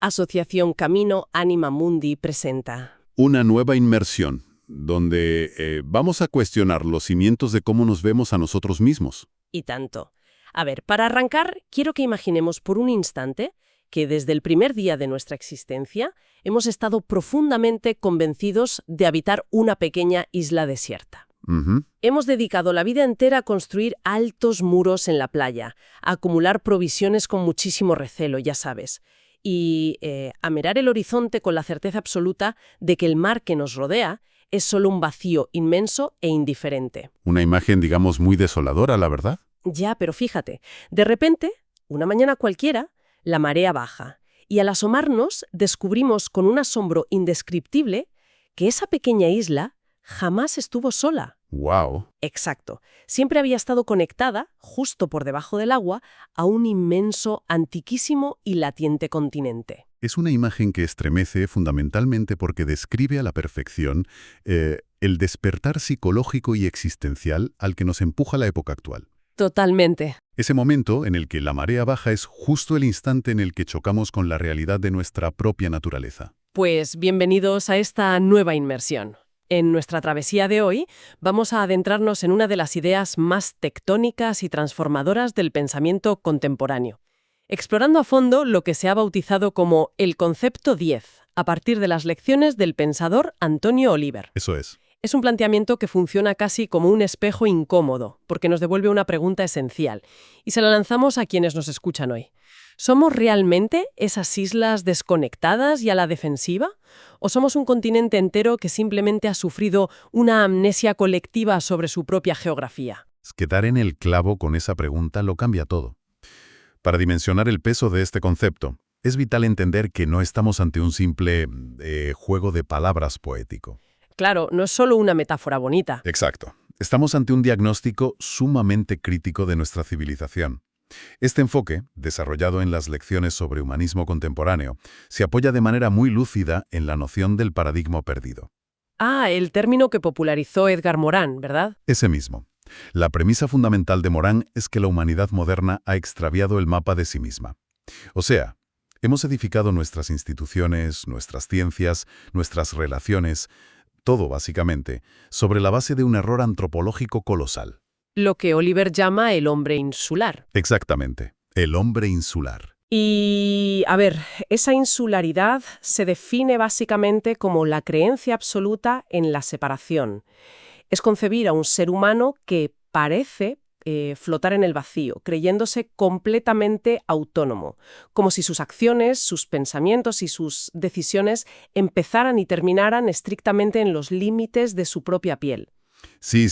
Asociación Camino Anima Mundi presenta. Una nueva inmersión, donde vamos a cuestionar los cimientos de cómo nos vemos a nosotros mismos. Y tanto. A ver, para arrancar, quiero que imaginemos por un instante que desde el primer día de nuestra existencia hemos estado profundamente convencidos de habitar una pequeña isla desierta. Ujú. Hemos dedicado la vida entera a construir altos muros en la playa, a acumular provisiones con muchísimo recelo, ya sabes, y a mirar el horizonte con la certeza absoluta de que el mar que nos rodea es solo un vacío inmenso e indiferente. Una imagen, digamos, muy desoladora, la verdad. Ya, pero fíjate, de repente, una mañana cualquiera, la marea baja, y al asomarnos descubrimos con un asombro indescriptible que esa pequeña isla jamás estuvo sola. ¡Wow! Exacto. Siempre había estado conectada, justo por debajo del agua, a un inmenso, antiquísimo y latiente continente. Es una imagen que estremece fundamentalmente porque describe a la perfección el despertar psicológico y existencial al que nos empuja la época actual. Totalmente. Ese momento en el que la marea baja es justo el instante en el que chocamos con la realidad de nuestra propia naturaleza. Pues bienvenidos a esta nueva inmersión. En nuestra travesía de hoy vamos a adentrarnos en una de las ideas más tectónicas y transformadoras del pensamiento contemporáneo, explorando a fondo lo que se ha bautizado como el concepto 10, a partir de las lecciones del pensador Antonio Oliver. Eso es. Es un planteamiento que funciona casi como un espejo incómodo, porque nos devuelve una pregunta esencial, y se la lanzamos a quienes nos escuchan hoy. ¿Somos realmente esas islas desconectadas y a la defensiva? ¿O somos un continente entero que simplemente ha sufrido una amnesia colectiva sobre su propia geografía? Quedar en el clavo con esa pregunta lo cambia todo. Para dimensionar el peso de este concepto, es vital entender que no estamos ante un simple juego de palabras poético. Claro, no es solo una metáfora bonita. Exacto. Estamos ante un diagnóstico sumamente crítico de nuestra civilización. Este enfoque, desarrollado en las lecciones sobre humanismo contemporáneo, se apoya de manera muy lúcida en la noción del paradigma perdido. Ah, el término que popularizó Edgar Morin, ¿verdad? Ese mismo. La premisa fundamental de Morin es que la humanidad moderna ha extraviado el mapa de sí misma. O sea, hemos edificado nuestras instituciones, nuestras ciencias, nuestras relaciones, todo básicamente, sobre la base de un error antropológico colosal. Lo que Oliver llama el hombre insular. Exactamente, el hombre insular. Y, a ver, esa insularidad se define básicamente como la creencia absoluta en la separación. Es concebir a un ser humano que parece flotar en el vacío, creyéndose completamente autónomo, como si sus acciones, sus pensamientos y sus decisiones empezaran y terminaran estrictamente en los límites de su propia piel. Sí.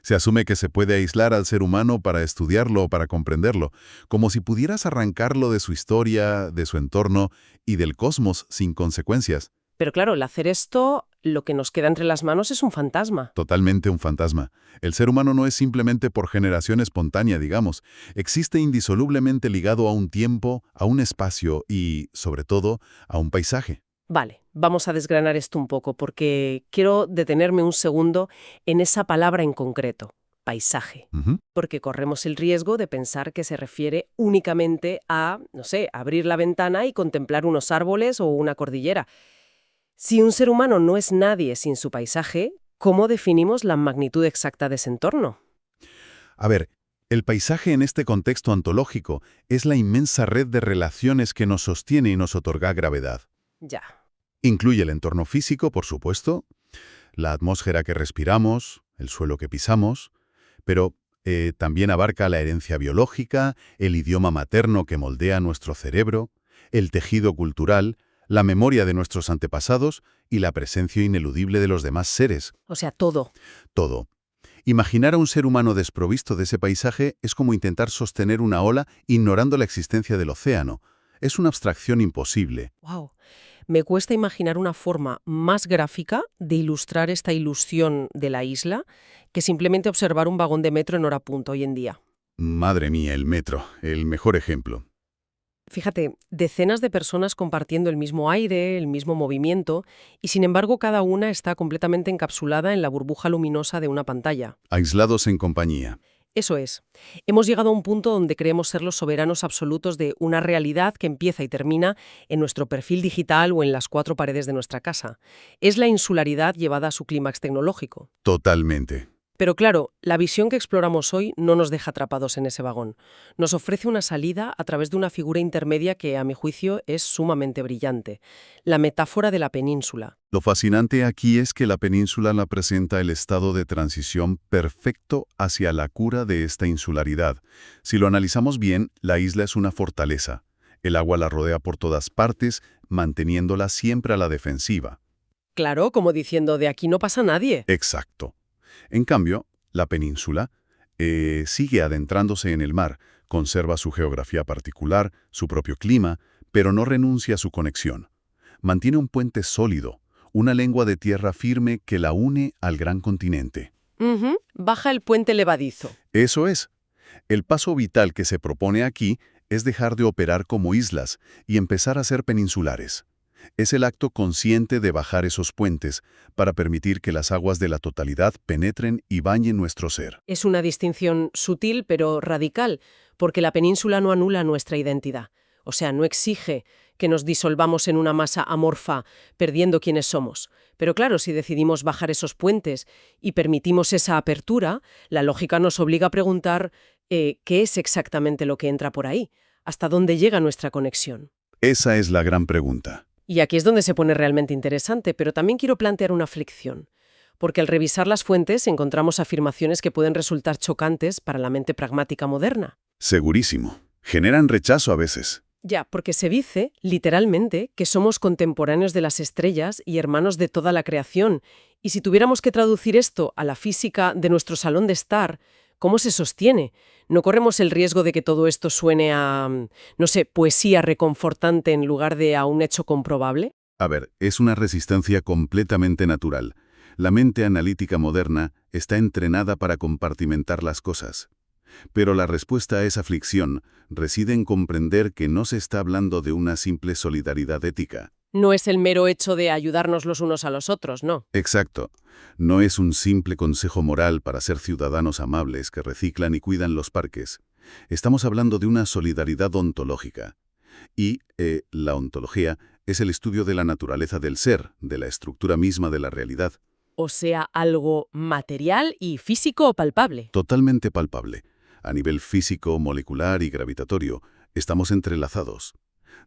Se asume que se puede aislar al ser humano para estudiarlo o para comprenderlo, como si pudieras arrancarlo de su historia, de su entorno y del cosmos sin consecuencias. Pero claro, al hacer esto, lo que nos queda entre las manos es un fantasma. Totalmente un fantasma. El ser humano no es simplemente por generación espontánea, digamos. Existe indisolublemente ligado a un tiempo, a un espacio y, sobre todo, a un paisaje. Vale, vamos a desgranar esto un poco porque quiero detenerme un segundo en esa palabra en concreto, paisaje. Ujú. Porque corremos el riesgo de pensar que se refiere únicamente a, no sé, abrir la ventana y contemplar unos árboles o una cordillera. Si un ser humano no es nadie sin su paisaje, ¿cómo definimos la magnitud exacta de ese entorno? A ver, el paisaje en este contexto ontológico es la inmensa red de relaciones que nos sostiene y nos otorga gravedad. Ya. Incluye el entorno físico, por supuesto, la atmósfera que respiramos, el suelo que pisamos, pero también abarca la herencia biológica, el idioma materno que moldea nuestro cerebro, el tejido cultural, la memoria de nuestros antepasados y la presencia ineludible de los demás seres. O sea, todo. Todo. Imaginar a un ser humano desprovisto de ese paisaje es como intentar sostener una ola ignorando la existencia del océano. Es una abstracción imposible. Wow. Me cuesta imaginar una forma más gráfica de ilustrar esta ilusión de la isla que simplemente observar un vagón de metro en hora punta hoy en día. Madre mía, el metro, el mejor ejemplo. Fíjate, decenas de personas compartiendo el mismo aire, el mismo movimiento, y sin embargo cada una está completamente encapsulada en la burbuja luminosa de una pantalla. Aislados en compañía. Eso es. Hemos llegado a un punto donde creemos ser los soberanos absolutos de una realidad que empieza y termina en nuestro perfil digital o en las cuatro paredes de nuestra casa. Es la insularidad llevada a su clímax tecnológico. Totalmente. Pero claro, la visión que exploramos hoy no nos deja atrapados en ese vagón. Nos ofrece una salida a través de una figura intermedia que, a mi juicio, es sumamente brillante. La metáfora de la península. Lo fascinante aquí es que la península la presenta el estado de transición perfecto hacia la cura de esta insularidad. Si lo analizamos bien, la isla es una fortaleza. El agua la rodea por todas partes, manteniéndola siempre a la defensiva. Claro, como diciendo, de aquí no pasa nadie. Exacto. En cambio, la península sigue adentrándose en el mar, conserva su geografía particular, su propio clima, pero no renuncia a su conexión. Mantiene un puente sólido, una lengua de tierra firme que la une al gran continente. Baja el puente levadizo. Eso es. El paso vital que se propone aquí es dejar de operar como islas y empezar a ser peninsulares. Es el acto consciente de bajar esos puentes para permitir que las aguas de la totalidad penetren y bañen nuestro ser. Es una distinción sutil pero radical, porque la península no anula nuestra identidad. O sea, no exige que nos disolvamos en una masa amorfa, perdiendo quiénes somos. Pero claro, si decidimos bajar esos puentes y permitimos esa apertura, la lógica nos obliga a preguntar ¿qué es exactamente lo que entra por ahí? ¿Hasta dónde llega nuestra conexión? Esa es la gran pregunta. Y aquí es donde se pone realmente interesante, pero también quiero plantear una fricción. Porque al revisar las fuentes encontramos afirmaciones que pueden resultar chocantes para la mente pragmática moderna. Segurísimo. Generan rechazo a veces. Ya, porque se dice, literalmente, que somos contemporáneos de las estrellas y hermanos de toda la creación. Y si tuviéramos que traducir esto a la física de nuestro salón de estar, ¿cómo se sostiene? ¿No corremos el riesgo de que todo esto suene a, no sé, poesía reconfortante en lugar de a un hecho comprobable? A ver, es una resistencia completamente natural. La mente analítica moderna está entrenada para compartimentar las cosas. Pero la respuesta a esa aflicción reside en comprender que no se está hablando de una simple solidaridad ética. No es el mero hecho de ayudarnos los unos a los otros, no. Exacto. No es un simple consejo moral para ser ciudadanos amables que reciclan y cuidan los parques. Estamos hablando de una solidaridad ontológica. Y la ontología es el estudio de la naturaleza del ser, de la estructura misma de la realidad. O sea, algo material y físico o palpable. Totalmente palpable. A nivel físico, molecular y gravitatorio, estamos entrelazados.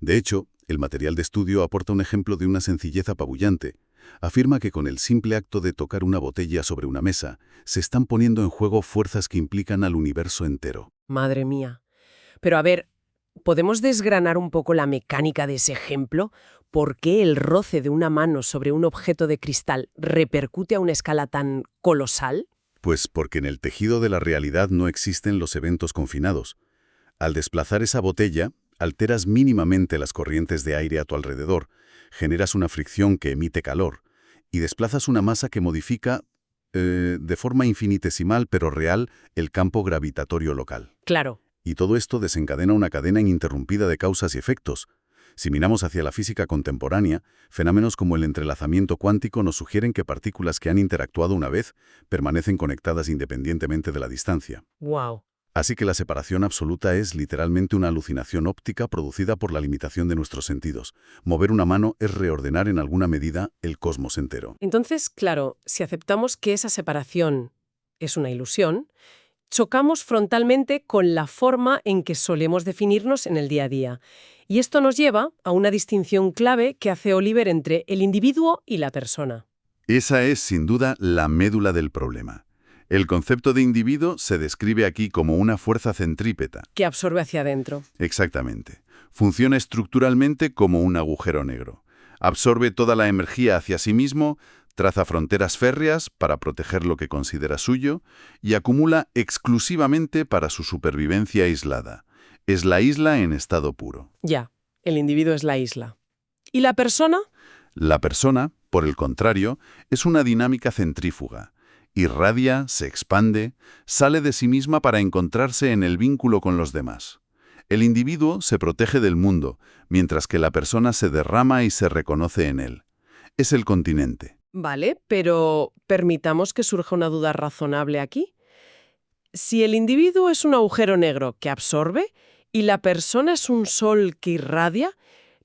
De hecho, el material de estudio aporta un ejemplo de una sencillez apabullante. Afirma que con el simple acto de tocar una botella sobre una mesa, se están poniendo en juego fuerzas que implican al universo entero. Madre mía. Pero a ver, ¿podemos desgranar un poco la mecánica de ese ejemplo? ¿Por qué el roce de una mano sobre un objeto de cristal repercute a una escala tan colosal? Pues porque en el tejido de la realidad no existen los eventos confinados. Al desplazar esa botella, alteras mínimamente las corrientes de aire a tu alrededor, generas una fricción que emite calor y desplazas una masa que modifica, de forma infinitesimal pero real, el campo gravitatorio local. Claro. Y todo esto desencadena una cadena ininterrumpida de causas y efectos. Si miramos hacia la física contemporánea, fenómenos como el entrelazamiento cuántico nos sugieren que partículas que han interactuado una vez permanecen conectadas independientemente de la distancia. Wow. Así que la separación absoluta es literalmente una alucinación óptica producida por la limitación de nuestros sentidos. Mover una mano es reordenar en alguna medida el cosmos entero. Entonces, claro, si aceptamos que esa separación es una ilusión, chocamos frontalmente con la forma en que solemos definirnos en el día a día. Y esto nos lleva a una distinción clave que hace Oliver entre el individuo y la persona. Esa es, sin duda, la médula del problema. El concepto de individuo se describe aquí como una fuerza centrípeta. Que absorbe hacia adentro. Exactamente. Funciona estructuralmente como un agujero negro. Absorbe toda la energía hacia sí mismo, traza fronteras férreas para proteger lo que considera suyo y acumula exclusivamente para su supervivencia aislada. Es la isla en estado puro. Ya, el individuo es la isla. ¿Y la persona? La persona, por el contrario, es una dinámica centrífuga. Irradia, se expande, sale de sí misma para encontrarse en el vínculo con los demás. El individuo se protege del mundo, mientras que la persona se derrama y se reconoce en él. Es el continente. Vale, pero permitamos que surja una duda razonable aquí. Si el individuo es un agujero negro que absorbe y la persona es un sol que irradia,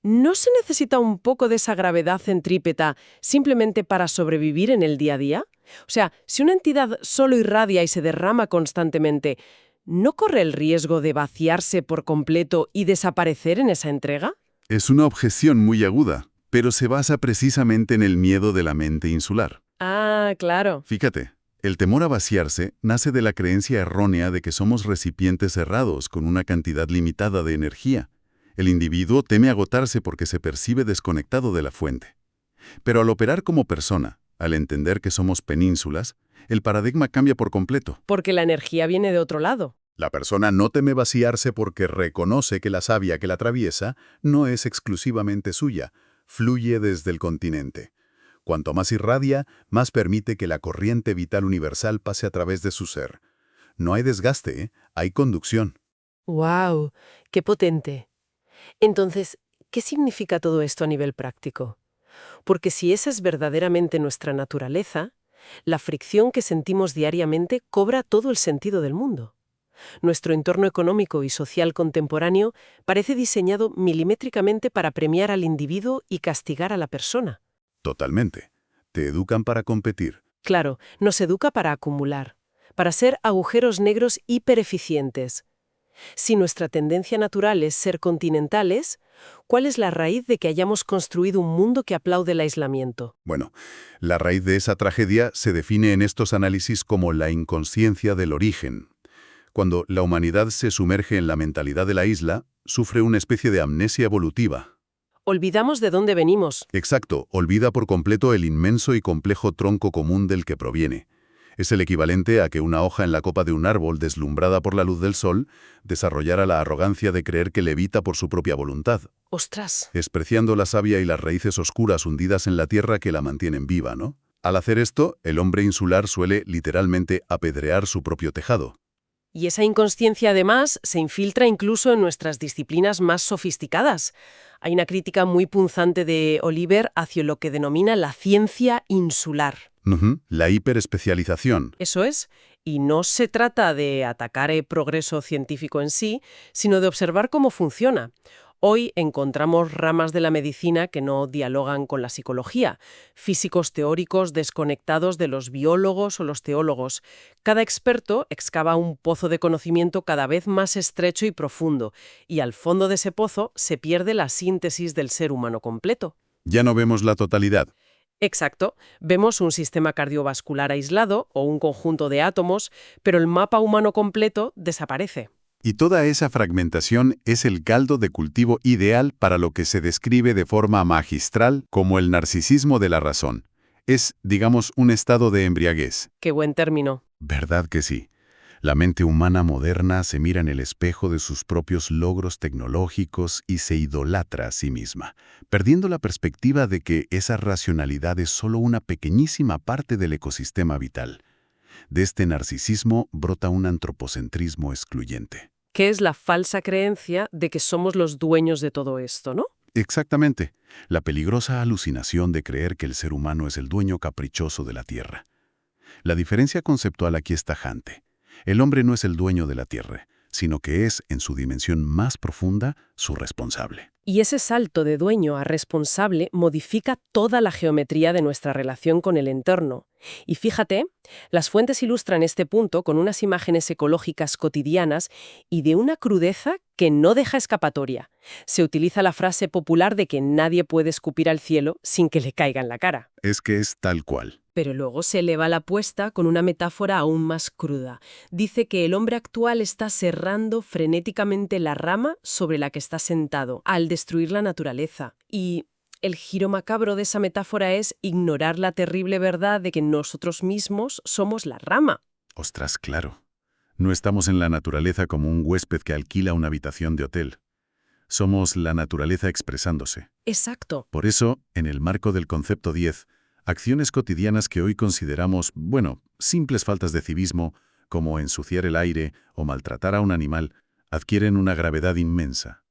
¿no se necesita un poco de esa gravedad centrípeta simplemente para sobrevivir en el día a día? O sea, si una entidad solo irradia y se derrama constantemente, ¿no corre el riesgo de vaciarse por completo y desaparecer en esa entrega? Es una objeción muy aguda, pero se basa precisamente en el miedo de la mente insular. Ah, claro. Fíjate, el temor a vaciarse nace de la creencia errónea de que somos recipientes cerrados con una cantidad limitada de energía. El individuo teme agotarse porque se percibe desconectado de la fuente. Pero al operar como persona, al entender que somos penínsulas, el paradigma cambia por completo. Porque la energía viene de otro lado. La persona no teme vaciarse porque reconoce que la savia que la atraviesa no es exclusivamente suya, fluye desde el continente. Cuanto más irradia, más permite que la corriente vital universal pase a través de su ser. No hay desgaste, ¿eh? Hay conducción. ¡Wow! ¡Qué potente! Entonces, ¿qué significa todo esto a nivel práctico? Porque si esa es verdaderamente nuestra naturaleza, la fricción que sentimos diariamente cobra todo el sentido del mundo. Nuestro entorno económico y social contemporáneo parece diseñado milimétricamente para premiar al individuo y castigar a la persona. Totalmente. Te educan para competir. Claro, nos educa para acumular, para ser agujeros negros hipereficientes. Si nuestra tendencia natural es ser continentales, ¿cuál es la raíz de que hayamos construido un mundo que aplaude el aislamiento? Bueno, la raíz de esa tragedia se define en estos análisis como la inconsciencia del origen. Cuando la humanidad se sumerge en la mentalidad de la isla, sufre una especie de amnesia evolutiva. Olvidamos de dónde venimos. Exacto, olvida por completo el inmenso y complejo tronco común del que proviene. Es el equivalente a que una hoja en la copa de un árbol deslumbrada por la luz del sol desarrollara la arrogancia de creer que levita por su propia voluntad, ¡Ostras! despreciando la savia y las raíces oscuras hundidas en la tierra que la mantienen viva, ¿no? Al hacer esto, el hombre insular suele literalmente apedrear su propio tejado. Y esa inconsciencia, además, se infiltra incluso en nuestras disciplinas más sofisticadas. Hay una crítica muy punzante de Oliver hacia lo que denomina la ciencia insular. La hiperespecialización. Eso es, y no se trata de atacar el progreso científico en sí, sino de observar cómo funciona. Hoy encontramos ramas de la medicina que no dialogan con la psicología, físicos teóricos desconectados de los biólogos o los teólogos. Cada experto excava un pozo de conocimiento cada vez más estrecho y profundo, y al fondo de ese pozo se pierde la síntesis del ser humano completo. Ya no vemos la totalidad. Exacto, vemos un sistema cardiovascular aislado o un conjunto de átomos, pero el mapa humano completo desaparece. Y toda esa fragmentación es el caldo de cultivo ideal para lo que se describe de forma magistral como el narcisismo de la razón. Es, digamos, un estado de embriaguez. Qué buen término. ¿Verdad que sí? La mente humana moderna se mira en el espejo de sus propios logros tecnológicos y se idolatra a sí misma, perdiendo la perspectiva de que esa racionalidad es solo una pequeñísima parte del ecosistema vital. De este narcisismo brota un antropocentrismo excluyente. Que es la falsa creencia de que somos los dueños de todo esto, ¿no? Exactamente, la peligrosa alucinación de creer que el ser humano es el dueño caprichoso de la Tierra. La diferencia conceptual aquí es tajante. El hombre no es el dueño de la Tierra, sino que es, en su dimensión más profunda, su responsable. Y ese salto de dueño a responsable modifica toda la geometría de nuestra relación con el entorno. Y fíjate, las fuentes ilustran este punto con unas imágenes ecológicas cotidianas y de una crudeza que no deja escapatoria. Se utiliza la frase popular de que nadie puede escupir al cielo sin que le caiga en la cara. Es que es tal cual. Pero luego se eleva la apuesta con una metáfora aún más cruda. Dice que el hombre actual está serrando frenéticamente la rama sobre la que está sentado, al destruir la naturaleza. Y el giro macabro de esa metáfora es ignorar la terrible verdad de que nosotros mismos somos la rama. Ostras, claro. No estamos en la naturaleza como un huésped que alquila una habitación de hotel. Somos la naturaleza expresándose. Exacto. Por eso, en el marco del concepto 10, acciones cotidianas que hoy consideramos, simples faltas de civismo, como ensuciar el aire o maltratar a un animal, adquieren una gravedad inmensa.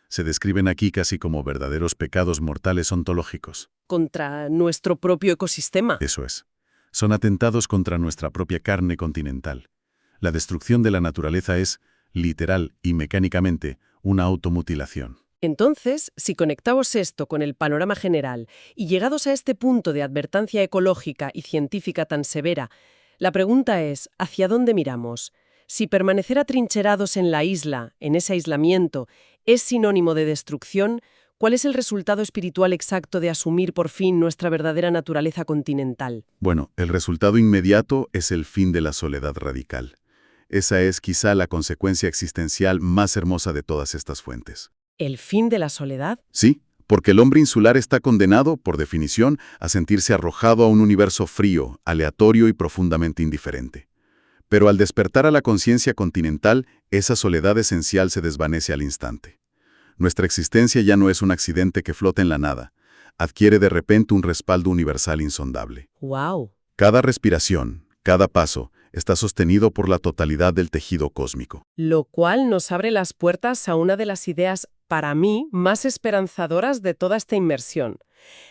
Se describen aquí casi como verdaderos pecados mortales ontológicos. Contra nuestro propio ecosistema. Eso es. Son atentados contra nuestra propia carne continental. La destrucción de la naturaleza es, literal y mecánicamente, una automutilación. Entonces, si conectamos esto con el panorama general y llegados a este punto de advertencia ecológica y científica tan severa, la pregunta es, ¿hacia dónde miramos? Si permanecer atrincherados en la isla, en ese aislamiento, es sinónimo de destrucción, ¿cuál es el resultado espiritual exacto de asumir por fin nuestra verdadera naturaleza continental? Bueno, el resultado inmediato es el fin de la soledad radical. Esa es quizá la consecuencia existencial más hermosa de todas estas fuentes. ¿El fin de la soledad? Sí, porque el hombre insular está condenado, por definición, a sentirse arrojado a un universo frío, aleatorio y profundamente indiferente. Pero al despertar a la conciencia continental, esa soledad esencial se desvanece al instante. Nuestra existencia ya no es un accidente que flota en la nada. Adquiere de repente un respaldo universal insondable. ¡Wow! Cada respiración, cada paso, está sostenido por la totalidad del tejido cósmico. Lo cual nos abre las puertas a una de las ideas, para mí, más esperanzadoras de toda esta inmersión.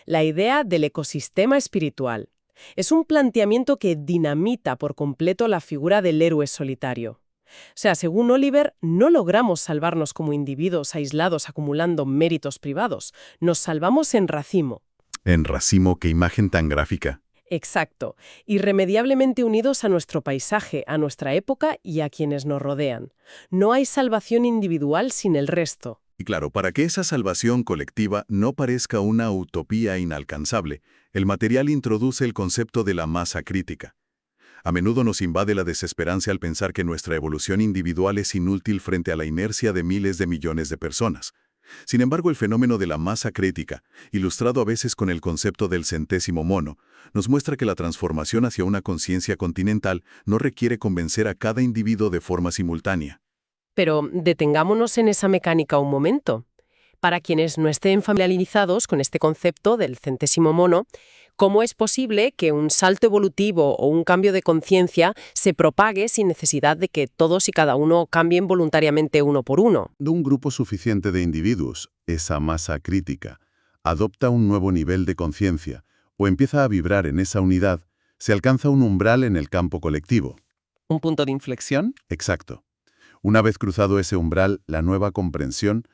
La idea del ecosistema espiritual. Es un planteamiento que dinamita por completo la figura del héroe solitario. O sea, según Oliver, no logramos salvarnos como individuos aislados acumulando méritos privados. Nos salvamos en racimo. En racimo, qué imagen tan gráfica. Exacto. Irremediablemente unidos a nuestro paisaje, a nuestra época y a quienes nos rodean. No hay salvación individual sin el resto. Y claro, para que esa salvación colectiva no parezca una utopía inalcanzable, el material introduce el concepto de la masa crítica. A menudo nos invade la desesperanza al pensar que nuestra evolución individual es inútil frente a la inercia de miles de millones de personas. Sin embargo, el fenómeno de la masa crítica, ilustrado a veces con el concepto del centésimo mono, nos muestra que la transformación hacia una conciencia continental no requiere convencer a cada individuo de forma simultánea. Pero detengámonos en esa mecánica un momento. Para quienes no estén familiarizados con este concepto del centésimo mono, ¿cómo es posible que un salto evolutivo o un cambio de conciencia se propague sin necesidad de que todos y cada uno cambien voluntariamente uno por uno? De un grupo suficiente de individuos, esa masa crítica, adopta un nuevo nivel de conciencia o empieza a vibrar en esa unidad, se alcanza un umbral en el campo colectivo. ¿Un punto de inflexión? Exacto. Una vez cruzado ese umbral, la nueva comprensión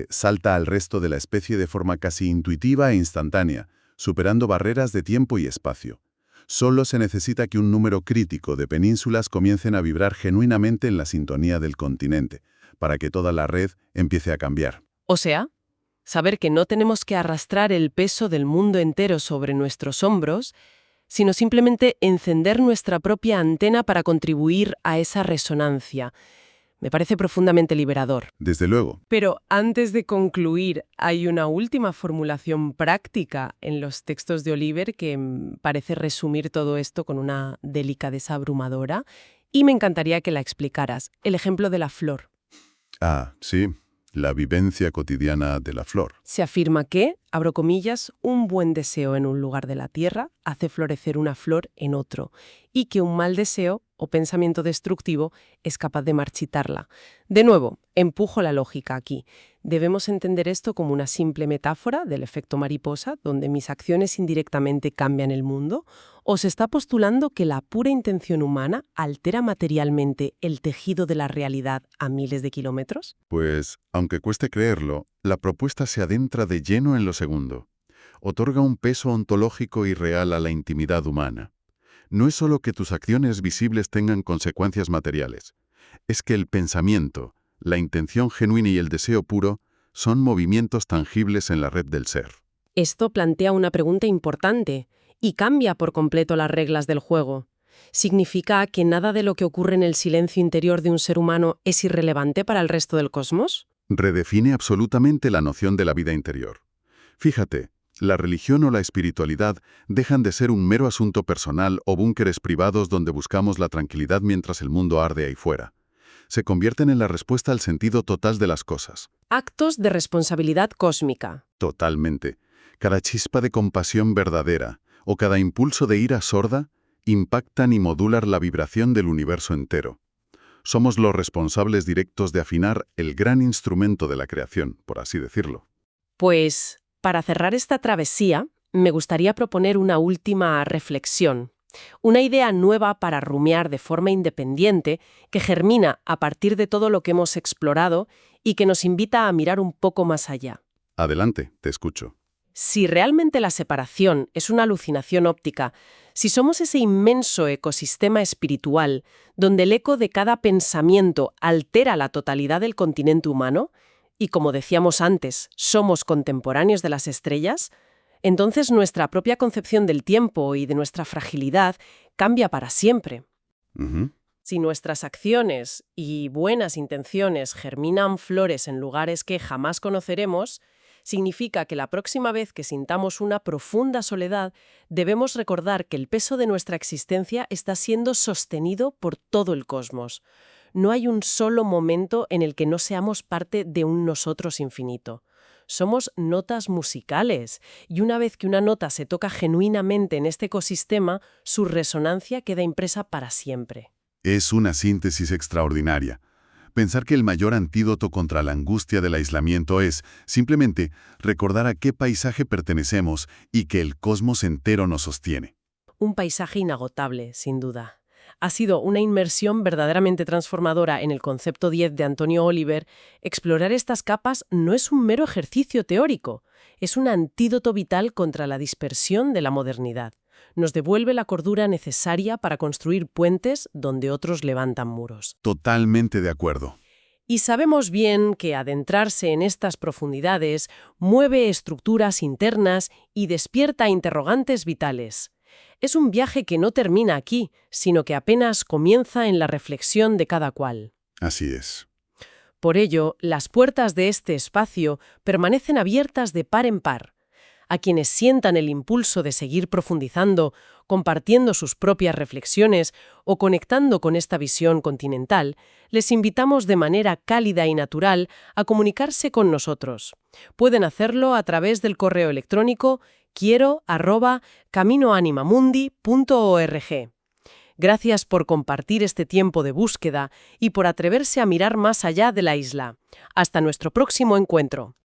salta al resto de la especie de forma casi intuitiva e instantánea, superando barreras de tiempo y espacio. Solo se necesita que un número crítico de penínsulas comiencen a vibrar genuinamente en la sintonía del continente, para que toda la red empiece a cambiar. O sea, saber que no tenemos que arrastrar el peso del mundo entero sobre nuestros hombros, sino simplemente encender nuestra propia antena para contribuir a esa resonancia. Me parece profundamente liberador. Desde luego. Pero antes de concluir, hay una última formulación práctica en los textos de Oliver que parece resumir todo esto con una delicadeza abrumadora, y me encantaría que la explicaras. El ejemplo de la flor. Ah, sí. La vivencia cotidiana de la flor. Se afirma que, abro comillas, un buen deseo en un lugar de la tierra hace florecer una flor en otro, y que un mal deseo o pensamiento destructivo es capaz de marchitarla. De nuevo, empujo la lógica aquí. ¿Debemos entender esto como una simple metáfora del efecto mariposa, donde mis acciones indirectamente cambian el mundo? ¿O se está postulando que la pura intención humana altera materialmente el tejido de la realidad a miles de kilómetros? Pues, aunque cueste creerlo, la propuesta se adentra de lleno en lo segundo. Otorga un peso ontológico y real a la intimidad humana. No es solo que tus acciones visibles tengan consecuencias materiales, es que el pensamiento, la intención genuina y el deseo puro son movimientos tangibles en la red del ser. Esto plantea una pregunta importante y cambia por completo las reglas del juego. ¿Significa que nada de lo que ocurre en el silencio interior de un ser humano es irrelevante para el resto del cosmos? Redefine absolutamente la noción de la vida interior. Fíjate, la religión o la espiritualidad dejan de ser un mero asunto personal o búnkeres privados donde buscamos la tranquilidad mientras el mundo arde ahí fuera. Se convierten en la respuesta al sentido total de las cosas. Actos de responsabilidad cósmica. Totalmente. Cada chispa de compasión verdadera o cada impulso de ira sorda impactan y modulan la vibración del universo entero. Somos los responsables directos de afinar el gran instrumento de la creación, por así decirlo. Pues, para cerrar esta travesía, me gustaría proponer una última reflexión. Una idea nueva para rumiar de forma independiente que germina a partir de todo lo que hemos explorado y que nos invita a mirar un poco más allá. Adelante, te escucho. Si realmente la separación es una alucinación óptica, si somos ese inmenso ecosistema espiritual donde el eco de cada pensamiento altera la totalidad del continente humano, y como decíamos antes, somos contemporáneos de las estrellas, entonces nuestra propia concepción del tiempo y de nuestra fragilidad cambia para siempre. Ujú. Si nuestras acciones y buenas intenciones germinan flores en lugares que jamás conoceremos, significa que la próxima vez que sintamos una profunda soledad, debemos recordar que el peso de nuestra existencia está siendo sostenido por todo el cosmos. No hay un solo momento en el que no seamos parte de un nosotros infinito. Somos notas musicales, y una vez que una nota se toca genuinamente en este ecosistema, su resonancia queda impresa para siempre. Es una síntesis extraordinaria. Pensar que el mayor antídoto contra la angustia del aislamiento es, simplemente, recordar a qué paisaje pertenecemos y que el cosmos entero nos sostiene. Un paisaje inagotable, sin duda. Ha sido una inmersión verdaderamente transformadora en el concepto 10 de Antonio Oliver. Explorar estas capas no es un mero ejercicio teórico, es un antídoto vital contra la dispersión de la modernidad. Nos devuelve la cordura necesaria para construir puentes donde otros levantan muros. Totalmente de acuerdo. Y sabemos bien que adentrarse en estas profundidades mueve estructuras internas y despierta interrogantes vitales. Es un viaje que no termina aquí, sino que apenas comienza en la reflexión de cada cual. Así es. Por ello, las puertas de este espacio permanecen abiertas de par en par. A quienes sientan el impulso de seguir profundizando, compartiendo sus propias reflexiones o conectando con esta visión continental, les invitamos de manera cálida y natural a comunicarse con nosotros. Pueden hacerlo a través del correo electrónico quiero@caminoanimamundi.org. Gracias por compartir este tiempo de búsqueda y por atreverse a mirar más allá de la isla. Hasta nuestro próximo encuentro.